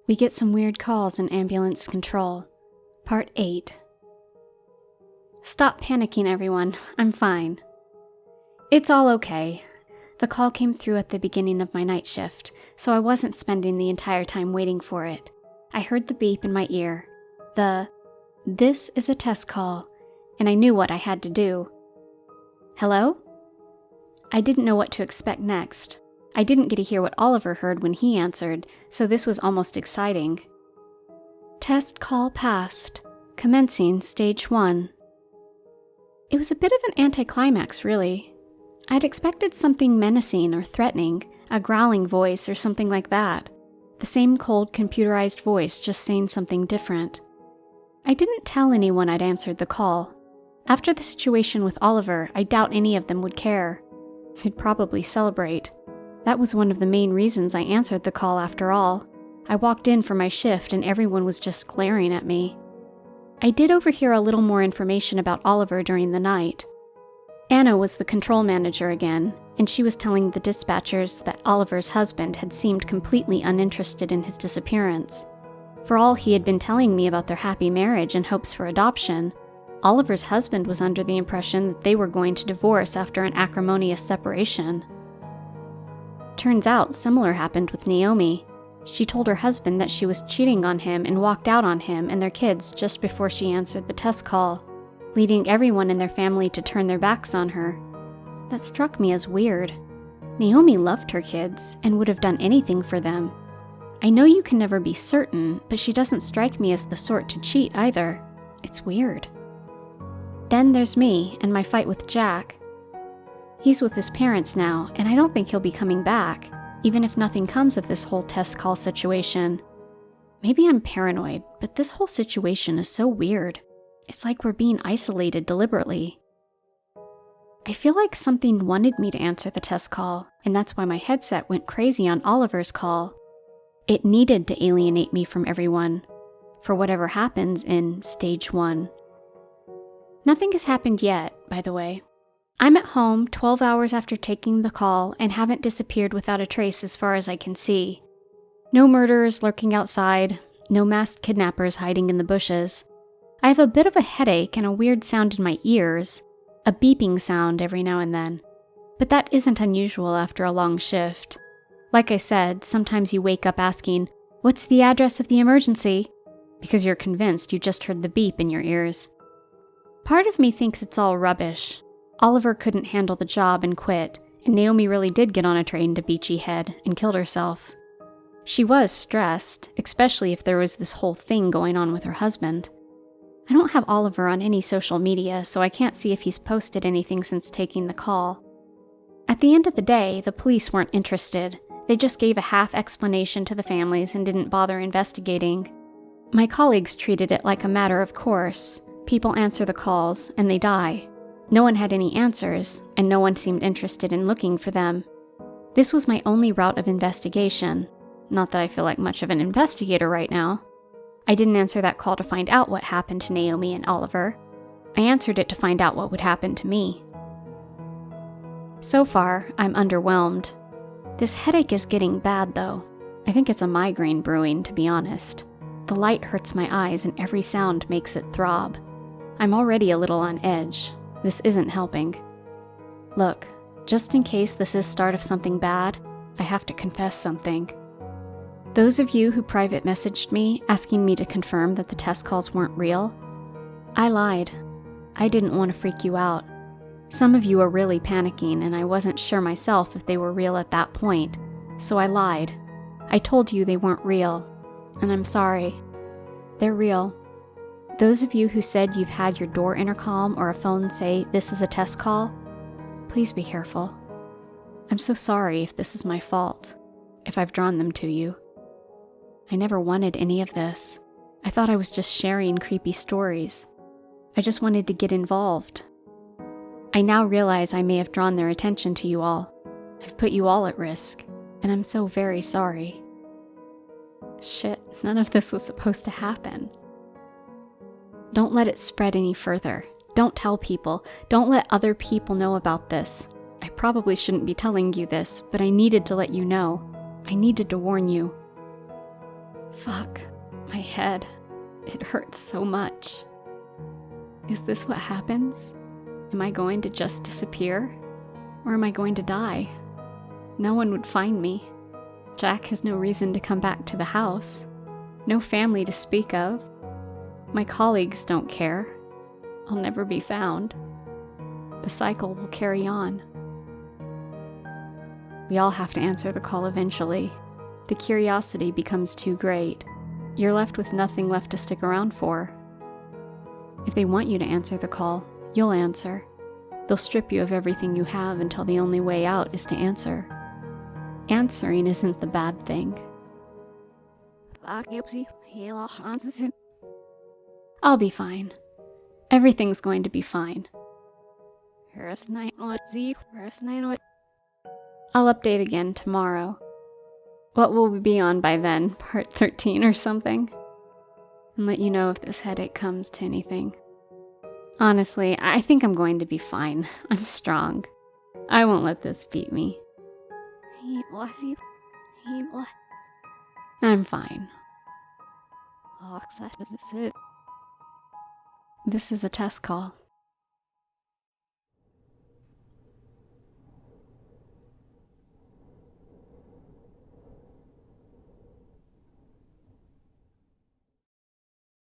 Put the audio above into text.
We get some weird calls in ambulance control. Part 8. Stop panicking, everyone. I'm fine. It's all okay. The call came through at the beginning of my night shift, so I wasn't spending the entire time waiting for it. I heard the beep in my ear. This is a test call, and I knew what I had to do. Hello? I didn't know what to expect next. I didn't get to hear what Oliver heard when he answered, so this was almost exciting. Test call passed. Commencing stage 1. It was a bit of an anticlimax, really. I'd expected something menacing or threatening, a growling voice or something like that. The same cold computerized voice just saying something different. I didn't tell anyone I'd answered the call. After the situation with Oliver, I doubt any of them would care. They'd probably celebrate. That was one of the main reasons I answered the call after all. I walked in for my shift and everyone was just glaring at me. I did overhear a little more information about Oliver during the night. Anna was the control manager again, and she was telling the dispatchers that Oliver's husband had seemed completely uninterested in his disappearance. For all he had been telling me about their happy marriage and hopes for adoption, Oliver's husband was under the impression that they were going to divorce after an acrimonious separation. Turns out, similar happened with Naomi. She told her husband that she was cheating on him and walked out on him and their kids just before she answered the test call, leading everyone in their family to turn their backs on her. That struck me as weird. Naomi loved her kids and would have done anything for them. I know you can never be certain, but she doesn't strike me as the sort to cheat either. It's weird. Then there's me and my fight with Jack. He's with his parents now, and I don't think he'll be coming back, even if nothing comes of this whole test call situation. Maybe I'm paranoid, but this whole situation is so weird. It's like we're being isolated deliberately. I feel like something wanted me to answer the test call, and that's why my headset went crazy on Oliver's call. It needed to alienate me from everyone, for whatever happens in stage 1. Nothing has happened yet, by the way. I'm at home 12 hours after taking the call and haven't disappeared without a trace as far as I can see. No murderers lurking outside, no masked kidnappers hiding in the bushes. I have a bit of a headache and a weird sound in my ears, a beeping sound every now and then. But that isn't unusual after a long shift. Like I said, sometimes you wake up asking, "What's the address of the emergency?" because you're convinced you just heard the beep in your ears. Part of me thinks it's all rubbish. Oliver couldn't handle the job and quit, and Naomi really did get on a train to Beachy Head and killed herself. She was stressed, especially if there was this whole thing going on with her husband. I don't have Oliver on any social media, so I can't see if he's posted anything since taking the call. At the end of the day, the police weren't interested. They just gave a half explanation to the families and didn't bother investigating. My colleagues treated it like a matter of course. People answer the calls, and they die. No one had any answers, and no one seemed interested in looking for them. This was my only route of investigation. Not that I feel like much of an investigator right now. I didn't answer that call to find out what happened to Naomi and Oliver. I answered it to find out what would happen to me. So far, I'm underwhelmed. This headache is getting bad, though. I think it's a migraine brewing, to be honest. The light hurts my eyes and every sound makes it throb. I'm already a little on edge. This isn't helping. Look, just in case this is start of something bad, I have to confess something. Those of you who private messaged me asking me to confirm that the test calls weren't real, I lied. I didn't want to freak you out. Some of you are really panicking, and I wasn't sure myself if they were real at that point, so I lied. I told you they weren't real, and I'm sorry. They're real. Those of you who said you've had your door intercom or a phone say this is a test call, please be careful. I'm so sorry if this is my fault, if I've drawn them to you. I never wanted any of this. I thought I was just sharing creepy stories. I just wanted to get involved. I now realize I may have drawn their attention to you all. I've put you all at risk, and I'm so very sorry. Shit, none of this was supposed to happen. Don't let it spread any further. Don't tell people. Don't let other people know about this. I probably shouldn't be telling you this, but I needed to let you know. I needed to warn you. Fuck. My head. It hurts so much. Is this what happens? Am I going to just disappear? Or am I going to die? No one would find me. Jack has no reason to come back to the house. No family to speak of. My colleagues don't care. I'll never be found. The cycle will carry on. We all have to answer the call eventually. The curiosity becomes too great. You're left with nothing left to stick around for. If they want you to answer the call, you'll answer. They'll strip you of everything you have until the only way out is to answer. Answering isn't the bad thing. I'll be fine. Everything's going to be fine. I'll update again tomorrow. What will we be on by then? Part 13 or something? And let you know if this headache comes to anything. Honestly, I think I'm going to be fine. I'm strong. I won't let this beat me. I'm fine. This is a test call.